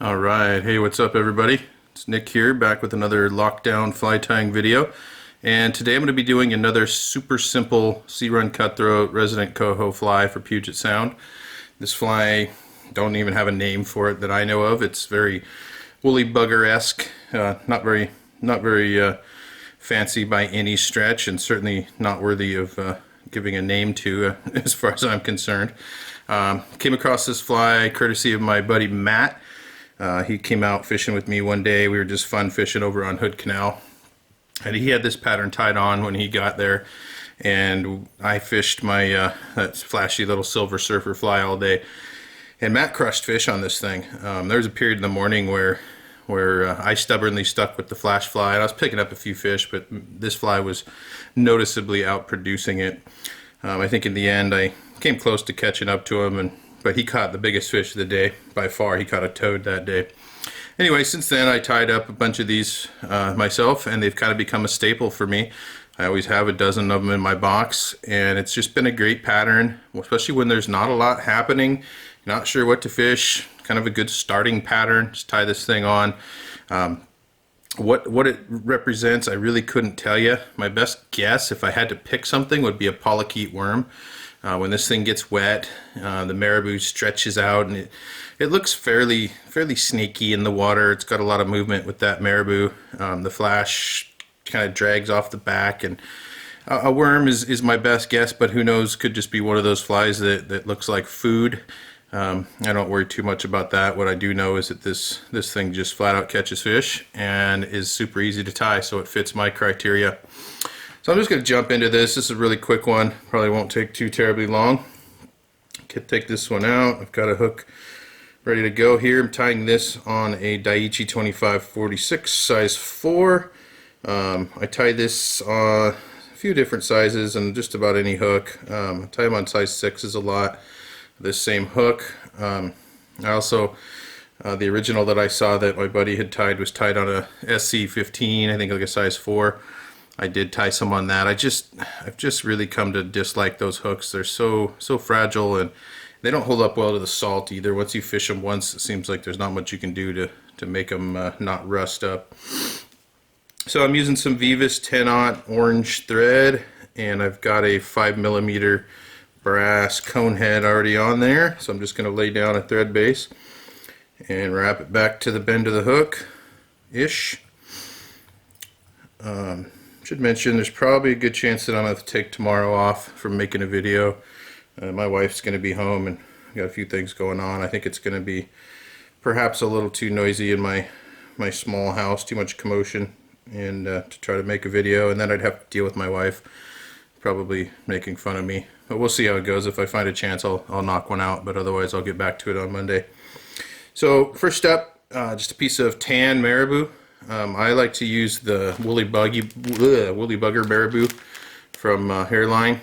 Alright, hey, what's up everybody? It's Nick here, back with another lockdown fly tying video. And today I'm going to be doing another super simple C-Run Cutthroat Resident Coho fly for Puget Sound. This fly, don't even have a name for it that I know of. It's very woolly bugger-esque, not very fancy by any stretch, and certainly not worthy of giving a name to as far as I'm concerned. Came across this fly courtesy of my buddy Matt. He came out fishing with me one day. We were just fun fishing over on Hood Canal, and he had this pattern tied on when he got there, and I fished my that flashy little silver surfer fly all day, and Matt crushed fish on this thing. There was a period in the morning where I stubbornly stuck with the flash fly, and I was picking up a few fish, but this fly was noticeably outproducing it. I think in the end I came close to catching up to him, but he caught the biggest fish of the day by far. He caught a toad that day. Anyway, since then I tied up a bunch of these myself, and they've kind of become a staple for me. I always have a dozen of them in my box, and it's just been a great pattern, especially when there's not a lot happening, not sure what to fish. Kind of a good starting pattern. Just tie this thing on. What it represents, I really couldn't tell you. My best guess, if I had to pick something, would be a polychaete worm. When this thing gets wet, the marabou stretches out, and it looks fairly snaky in the water. It's got a lot of movement with that marabou. The flash kind of drags off the back, and a worm is my best guess, but who knows, could just be one of those flies that looks like food. I don't worry too much about that. What I do know is that this thing just flat out catches fish and is super easy to tie, so it fits my criteria. So I'm just going to jump into this. This is a really quick one. Probably won't take too terribly long. Can take this one out. I've got a hook ready to go here. I'm tying this on a Daiichi 2546 size 4. I tie this on a few different sizes and just about any hook. I tie them on size 6s a lot. This same hook. I also, the original that I saw that my buddy had tied was tied on a SC15, I think like a size 4. I did tie some on that. I've just really come to dislike those hooks. They're so fragile, and they don't hold up well to the salt either. Once you fish them once, it seems like there's not much you can do to make them not rust up. So I'm using some Vivus 10-aught orange thread, and I've got a 5mm brass cone head already on there. So I'm just going to lay down a thread base and wrap it back to the bend of the hook ish. Should mention there's probably a good chance that I'm going to take tomorrow off from making a video. My wife's going to be home, and I've got a few things going on. I think it's going to be perhaps a little too noisy in my small house, too much commotion, and to try to make a video, and then I'd have to deal with my wife probably making fun of me. But we'll see how it goes. If I find a chance, I'll knock one out, but otherwise I'll get back to it on Monday. So first step, just a piece of tan marabou. I like to use the woolly bugger marabou from Hairline.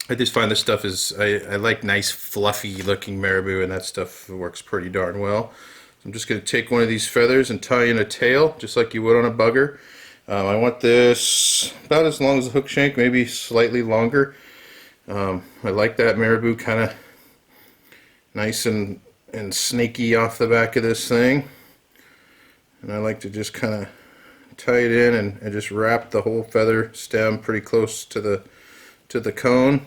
I just find this stuff I like nice fluffy looking marabou, and that stuff works pretty darn well. So I'm just going to take one of these feathers and tie in a tail just like you would on a bugger. I want this about as long as the hook shank, maybe slightly longer. I like that marabou kind of nice and snaky off the back of this thing. And I like to just kind of tie it in and just wrap the whole feather stem pretty close to the cone.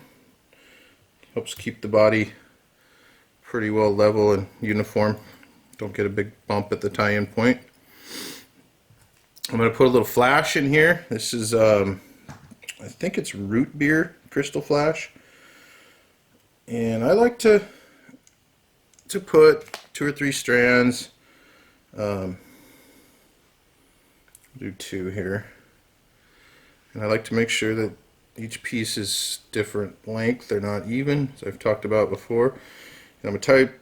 Helps keep the body pretty well level and uniform. Don't get a big bump at the tie-in point. I'm going to put a little flash in here. This is, I think it's root beer crystal flash. And I like to put 2 or 3 strands. Do 2 here, and I like to make sure that each piece is different length. They're not even, as I've talked about before. And I'm going to tie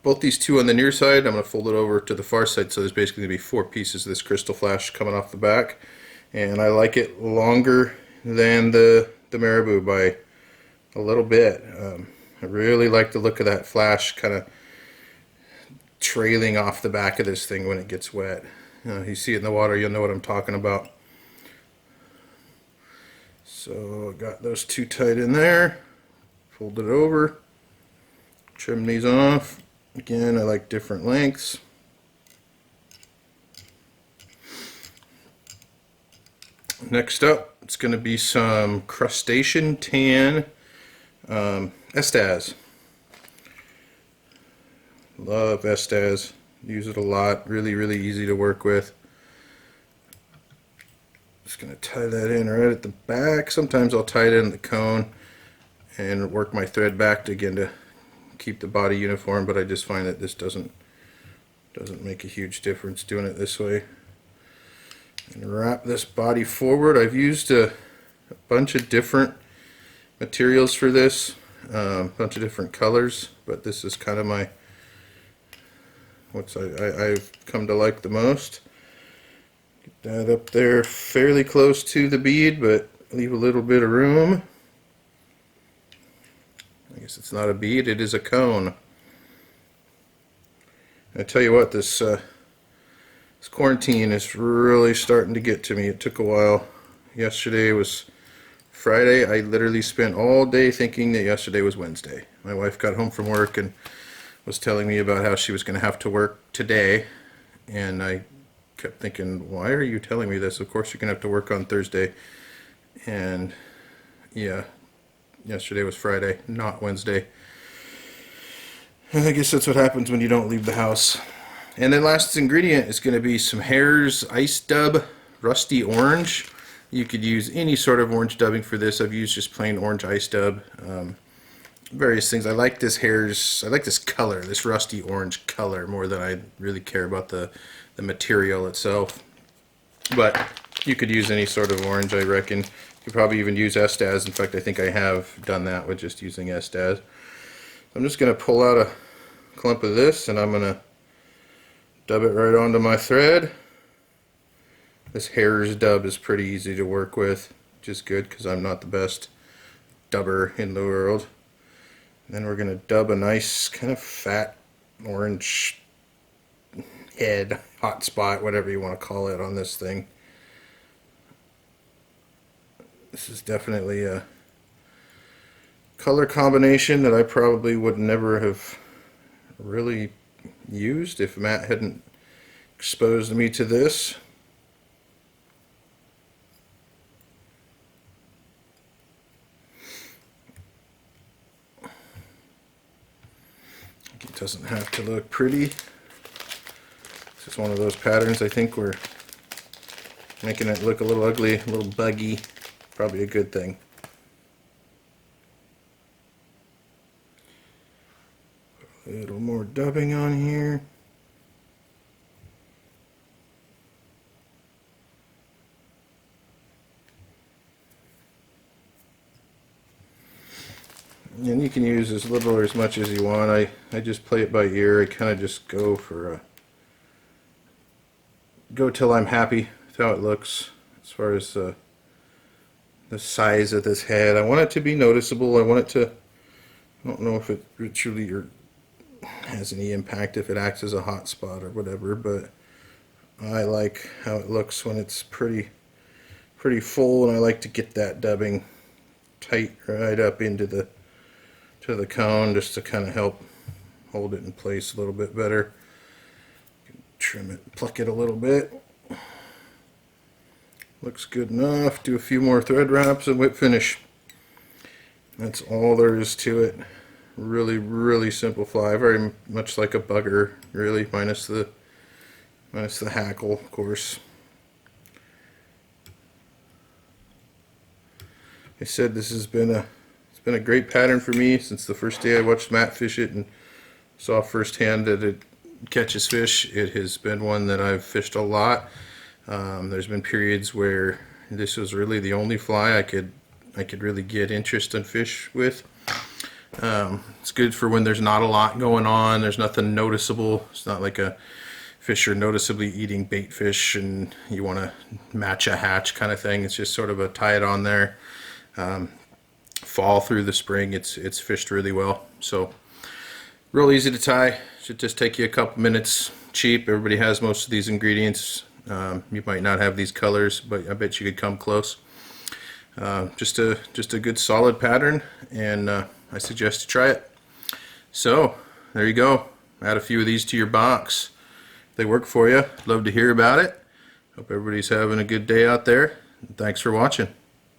both these 2 on the near side. I'm going to fold it over to the far side, so there's basically going to be 4 pieces of this crystal flash coming off the back. And I like it longer than the marabou by a little bit. I really like the look of that flash kind of trailing off the back of this thing when it gets wet. You see it in the water, you'll know what I'm talking about. So I got those 2 tied in there, fold it over, trim these off. Again, I like different lengths. next up, it's going to be some crustacean tan Estaz. Love Estaz. Use it a lot. Really, really easy to work with. Just going to tie that in right at the back. Sometimes I'll tie it in the cone and work my thread back to, again, to keep the body uniform, but I just find that this doesn't make a huge difference doing it this way. And wrap this body forward. I've used a bunch of different materials for this, a bunch of different colors, but this is kind of my I've come to like the most. Get that up there fairly close to the bead, but leave a little bit of room. I guess it's not a bead, it is a cone. I tell you what, this quarantine is really starting to get to me. It took a while. Yesterday was Friday. I literally spent all day thinking that yesterday was Wednesday. My wife got home from work and was telling me about how she was going to have to work today, and I kept thinking, why are you telling me this? Of course you're going to have to work on Thursday. And yeah, yesterday was Friday, not Wednesday. I guess that's what happens when you don't leave the house. And then last ingredient is going to be some Hare's Ice Dub Rusty Orange. You could use any sort of orange dubbing for this. I've used just plain orange ice dub. Various things. I like this color, this rusty orange color, more than I really care about the material itself. But you could use any sort of orange, I reckon. You could probably even use Estaz. In fact, I think I have done that with just using Estaz. I'm just going to pull out a clump of this and I'm going to dub it right onto my thread. This Hare's dub is pretty easy to work with, which is good because I'm not the best dubber in the world. And then we're going to dub a nice kind of fat orange head, hot spot, whatever you want to call it on this thing. This is definitely a color combination that I probably would never have really used if Matt hadn't exposed me to this. It doesn't have to look pretty. This is one of those patterns I think we're making it look a little ugly, a little buggy. Probably a good thing. A little more dubbing on here. And you can use as little or as much as you want. I just play it by ear. I kind of just go till I'm happy with how it looks. As far as the size of this head, I want it to be noticeable. I want it to, I don't know if it truly has any impact if it acts as a hot spot or whatever, but I like how it looks when it's pretty full, and I like to get that dubbing tight right up into the cone just to kind of help hold it in place a little bit better. Trim it, pluck it a little bit. Looks good enough. Do a few more thread wraps and whip finish. That's all there is to it. Really, really simple fly. Very much like a bugger, really, minus the hackle, of course. I said this has been a great pattern for me since the first day I watched Matt fish it and saw firsthand that it catches fish. It has been one that I've fished a lot. There's been periods where this was really the only fly I could really get interest in fish with. It's good for when there's not a lot going on. There's nothing noticeable. It's not like a fish you're noticeably eating bait fish and you want to match a hatch kind of thing. It's just sort of a tie it on there. Fall through the spring, it's fished really well. So real easy to tie. Should just take you a couple minutes. Cheap. Everybody has most of these ingredients. You might not have these colors, but I bet you could come close. Just a good solid pattern, and I suggest you try it. So there you go. Add a few of these to your box. If they work for you, love to hear about it. Hope everybody's having a good day out there. Thanks for watching.